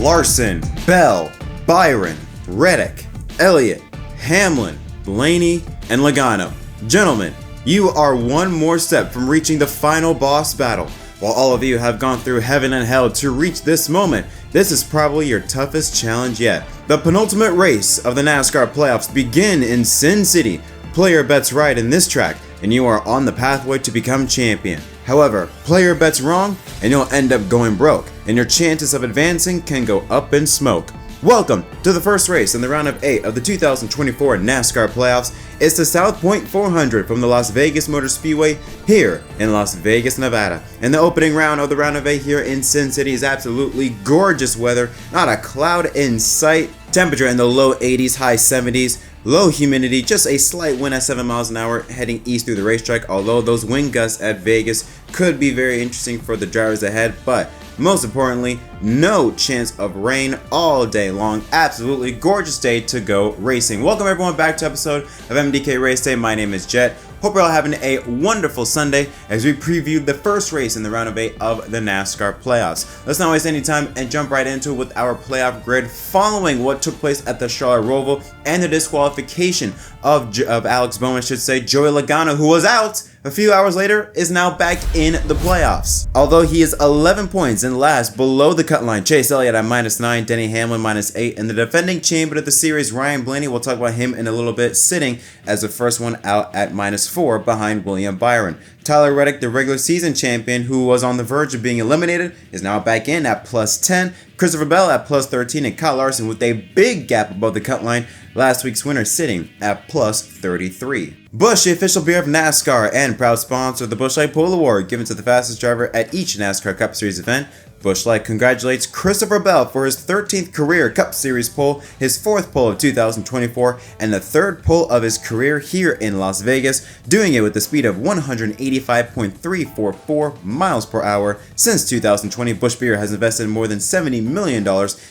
Larson, Bell, Byron, Reddick, Elliott, Hamlin, Blaney and Logano. Gentlemen, you are one more step from reaching the final boss battle. While all of you have gone through heaven and hell to reach this moment, this is probably your toughest challenge yet. The penultimate race of the NASCAR Playoffs begin in Sin City. Play your bets right in this track, and you are on the pathway to become champion. However, play your bets wrong, and you'll end up going broke, and your chances of advancing can go up in smoke. Welcome to the first race in the round of 8 of the 2024 NASCAR Playoffs. It's the South Point 400 from the Las Vegas Motor Speedway here in Las Vegas, Nevada. And the opening round of the round of 8 here in Sin City is absolutely gorgeous weather, not a cloud in sight. Temperature in the low 80s, high 70s. Low humidity, just a slight wind at 7 miles an hour heading east through the racetrack, although those wind gusts at Vegas could be very interesting for the drivers ahead, but most importantly, no chance of rain all day long. Absolutely gorgeous day to go racing. Welcome everyone back to episode of MDK Race Day. My name is Jet. Hope you're all having a wonderful Sunday as we preview the first race in the round of 8 of the NASCAR Playoffs. Let's not waste any time and jump right into it with our playoff grid following what took place at the Charlotte Roval and the disqualification of Alex Bowman, Joey Logano, who was out a few hours later, is now back in the playoffs. Although he is 11 points in last below the cut line, Chase Elliott at -9, Denny Hamlin -8, and the defending champion of the series, Ryan Blaney, we'll talk about him in a little bit, sitting as the first one out at -4 behind William Byron. Tyler Reddick, the regular season champion who was on the verge of being eliminated, is now back in at +10. Christopher Bell at +13, and Kyle Larson with a big gap above the cut line, last week's winner sitting at +33. Busch, the official beer of NASCAR and proud sponsor of the Busch Light Pole Award, given to the fastest driver at each NASCAR Cup Series event. Busch Light congratulates Christopher Bell for his 13th career Cup Series pole, his 4th pole of 2024, and the 3rd pole of his career here in Las Vegas, doing it with the speed of 185.344 miles per hour. Since 2020, Busch Beer has invested more than $70 million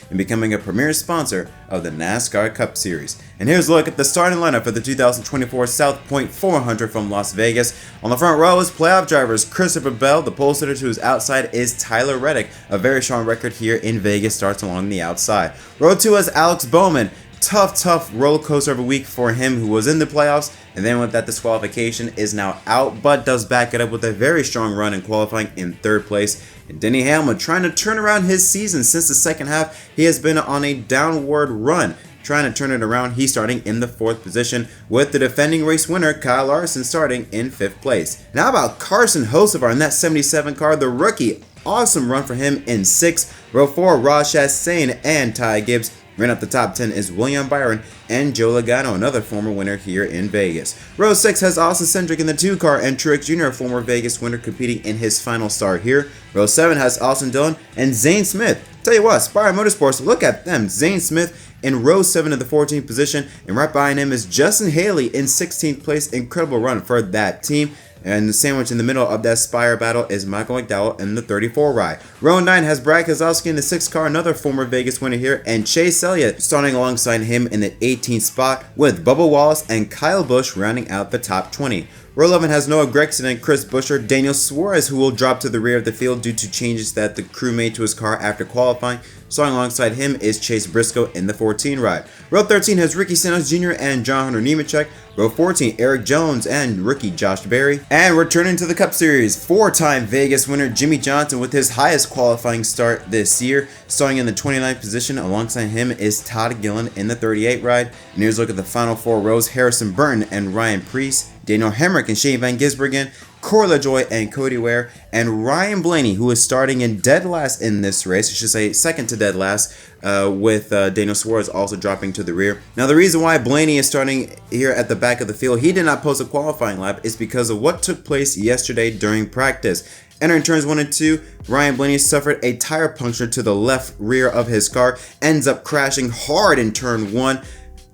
in becoming a premier sponsor of the NASCAR Cup Series. And here's a look at the starting lineup for the 2024 South Point 400 from Las Vegas. On the front row is playoff drivers Christopher Bell. The pole sitter to his outside is Tyler Reddick. A very strong record here in Vegas starts along the outside. Row 2 is Alex Bowman. Tough roller coaster of a week for him, who was in the playoffs and then with that disqualification is now out, but does back it up with a very strong run in qualifying in 3rd place. And Denny Hamlin trying to turn around his season. Since the second half, he has been on a downward run. Trying to turn it around, he's starting in the 4th position, with the defending race winner Kyle Larson starting in 5th place. Now about Carson Hocevar in that 77 car, the rookie. Awesome run for him in 6th. Row 4, Ross Chastain and Ty Gibbs. Right up the top 10 is William Byron and Joe Logano, another former winner here in Vegas. Row 6 has Austin Cindric in the 2 car and Truex Jr., a former Vegas winner, competing in his final start here. Row 7 has Austin Dillon and Zane Smith. Tell you what, Byron Motorsports, look at them. Zane Smith in row 7 in the 14th position, and right behind him is Justin Haley in 16th place. Incredible run for that team. And the sandwich in the middle of that Spire battle is Michael McDowell in the 34 ride. Row 9 has Brad Keselowski in the 6th car, another former Vegas winner here, and Chase Elliott starting alongside him in the 18th spot, with Bubba Wallace and Kyle Busch rounding out the top 20. Row 11 has Noah Gragson and Chris Buescher. Daniel Suarez, who will drop to the rear of the field due to changes that the crew made to his car after qualifying. Starting alongside him is Chase Briscoe in the 14 ride. Row 13 has Ricky Stenhouse Jr. and John Hunter Nemechek. Row 14, Eric Jones and rookie Josh Berry. And returning to the Cup Series, 4-time Vegas winner Jimmy Johnson with his highest qualifying start this year. Starting in the 29th position, alongside him is Todd Gillen in the 38 ride. And here's a look at the final 4 rows: Harrison Burton and Ryan Preece, Daniel Hemrick and Shane Van Gisbergen, Corey LaJoie and Cody Ware, and Ryan Blaney, who is starting in dead last in this race. I should say second to dead last, with Daniel Suarez also dropping to the rear. Now, the reason why Blaney is starting here at the back of the field, he did not post a qualifying lap, is because of what took place yesterday during practice. Entering turns 1 and 2, Ryan Blaney suffered a tire puncture to the left rear of his car, ends up crashing hard in turn 1,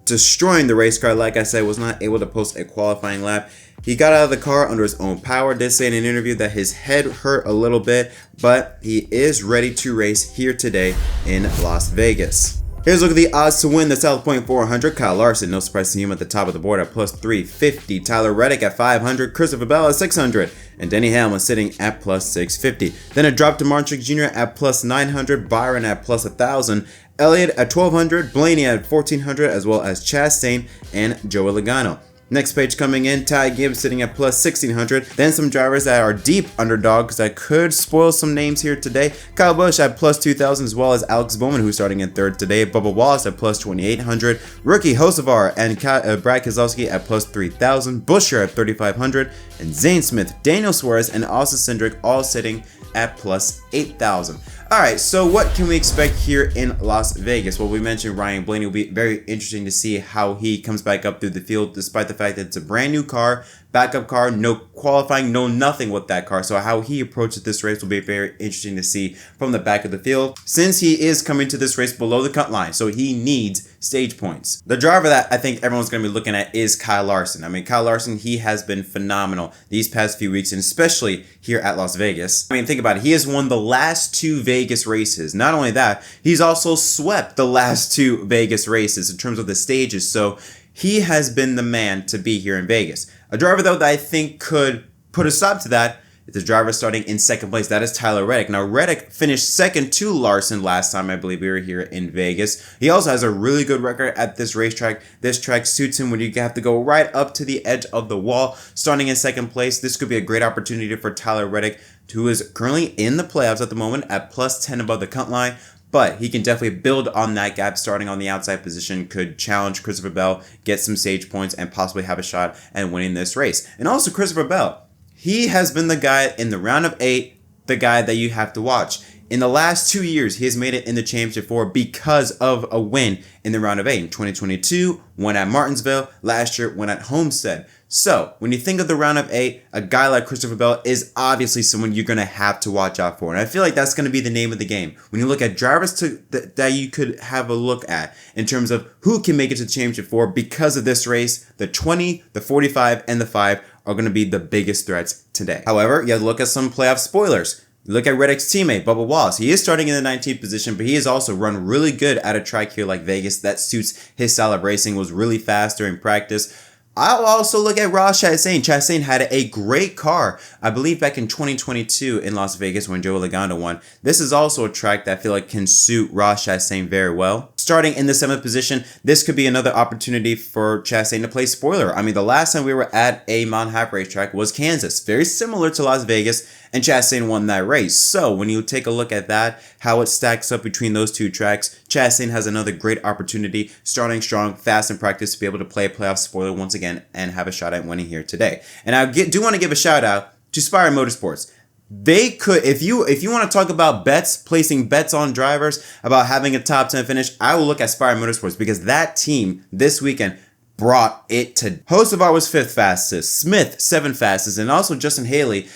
destroying the race car. Like I said, was not able to post a qualifying lap. He got out of the car under his own power. Did say in an interview that his head hurt a little bit, but he is ready to race here today in Las Vegas. Here's a look at the odds to win the South Point 400. Kyle Larson, no surprise to him, at the top of the board at +350. Tyler Reddick at 500. Christopher Bell at 600. and Denny Hamlin sitting at plus 650. Then a drop to Martrick Jr. at plus 900, Byron at plus 1000, Elliott at 1200, Blaney at 1400, as well as Chastain and Joey Logano. Next page coming in, Ty Gibbs sitting at plus 1600. Then some drivers that are deep underdogs that could spoil some names here today. Kyle Busch at plus 2000, as well as Alex Bowman, who's starting in third today. Bubba Wallace at plus 2800. Rookie Hocevar and Brad Keselowski at plus 3000. Buescher at 3500. And Zane Smith, Daniel Suarez, and Austin Cindric all sitting at plus 8,000. Alright, so what can we expect here in Las Vegas? Well, we mentioned Ryan Blaney. Will be very interesting to see how he comes back up through the field, despite the fact that it's a brand new car, backup car, no qualifying, no nothing with that car. So how he approaches this race will be very interesting to see from the back of the field, since he is coming to this race below the cut line, so he needs stage points. The driver that I think everyone's going to be looking at is Kyle Larson. I mean, Kyle Larson, he has been phenomenal these past few weeks, and especially here at Las Vegas. I mean, think about it. He has won the last 2 Vegas races. Not only that, he's also swept the last 2 Vegas races in terms of the stages. So he has been the man to be here in Vegas. A driver, though, that I think could put a stop to that is the driver starting in second place. That is Tyler Reddick. Now, Reddick finished second to Larson last time I believe we were here in Vegas. He also has a really good record at this racetrack. This track suits him when you have to go right up to the edge of the wall. Starting in second place, this could be a great opportunity for Tyler Reddick, who is currently in the playoffs at the moment at plus 10 above the cut line. But he can definitely build on that gap. Starting on the outside position could challenge Christopher Bell, get some stage points, and possibly have a shot at winning this race. And also Christopher Bell, he has been the guy in the round of 8, the guy that you have to watch. In the last 2 years, he has made it in the championship 4 because of a win in the round of 8. In 2022, won at Martinsville. Last year, won at Homestead. So, when you think of the round of 8, a guy like Christopher Bell is obviously someone you're going to have to watch out for. And I feel like that's going to be the name of the game. When you look at drivers that you could have a look at in terms of who can make it to the championship 4 because of this race, the 20, the 45, and the 5 are going to be the biggest threats today. However, you have to look at some playoff spoilers. Look at Reddick's teammate, Bubba Wallace. He is starting in the 19th position, but he has also run really good at a track here like Vegas that suits his style of racing, was really fast during practice. I'll also look at Ross Chastain. Chastain had a great car, I believe back in 2022 in Las Vegas when Joey Logano won. This is also a track that I feel like can suit Ross Chastain very well. Starting in the 7th position, this could be another opportunity for Chastain to play spoiler. I mean, the last time we were at a Mount Half racetrack was Kansas, very similar to Las Vegas, and Chastain won that race. So when you take a look at that, how it stacks up between those two tracks, Chastain has another great opportunity, starting strong, fast in practice, to be able to play a playoff spoiler once again and have a shot at winning here today. And I do want to give a shout out to Byron Motorsports. They could, if you want to talk about bets, placing bets on drivers, about having a top 10 finish, I will look at Byron Motorsports, because that team this weekend brought it to. Hocevar was 5th fastest, Smith 7th fastest, and also Justin Haley,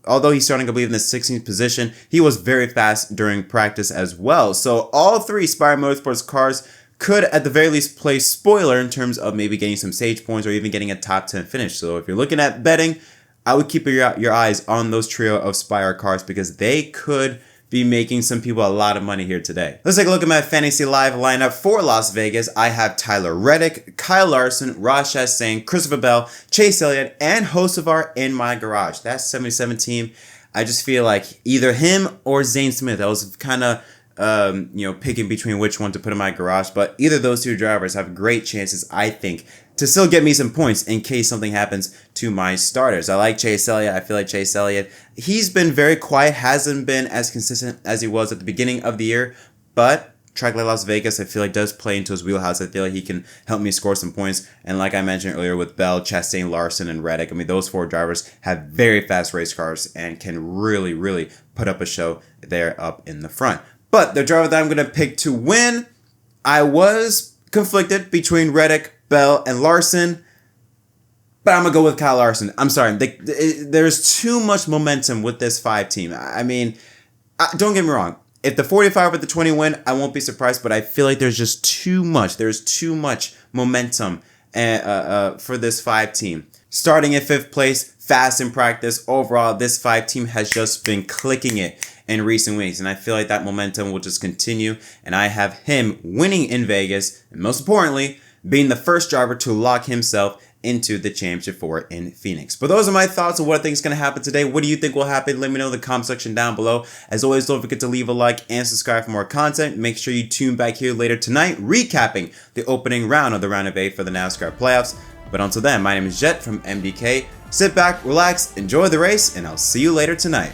although he's starting, I believe, in the 16th position, he was very fast during practice as well. So all 3 Byron Motorsports cars could at the very least play spoiler in terms of maybe getting some stage points or even getting a top 10 finish. So if you're looking at betting, I would keep your eyes on those trio of Spire cars, because they could be making some people a lot of money here today. Let's take a look at my Fantasy Live lineup for Las Vegas. I have Tyler Reddick, Kyle Larson, Ross Chastain, Christopher Bell, Chase Elliott, and Hocevar in my garage. That's 77 team. I just feel like either him or Zane Smith. I was kind of picking between which one to put in my garage, but either of those 2 drivers have great chances, I think, to still get me some points in case something happens to my starters. I like Chase Elliott. I feel like Chase Elliott, he's been very quiet, hasn't been as consistent as he was at the beginning of the year, but track like Las Vegas, I feel like does play into his wheelhouse. I feel like he can help me score some points. And like I mentioned earlier with Bell, Chastain, Larson, and Reddick, I mean, those 4 drivers have very fast race cars and can really, really put up a show there up in the front. But the driver that I'm going to pick to win, I was conflicted between Reddick, Bell, and Larson, but I'm going to go with Kyle Larson. I'm sorry. There's too much momentum with this 5 team. I mean, don't get me wrong. If the 45 or the 20 win, I won't be surprised, but I feel like there's just too much. There's too much momentum for this 5 team. Starting at 5th place, fast in practice. Overall, this 5 team has just been clicking it in recent weeks, and I feel like that momentum will just continue, and I have him winning in Vegas, and most importantly, being the first driver to lock himself into the championship for in Phoenix. But those are my thoughts on what I think is going to happen today. What do you think will happen? Let me know in the comment section down below. As always, don't forget to leave a like and subscribe for more content. Make sure you tune back here later tonight, recapping the opening round of the round of 8 for the NASCAR playoffs. But until then, my name is Jet from MDK. Sit back, relax, enjoy the race, and I'll see you later tonight.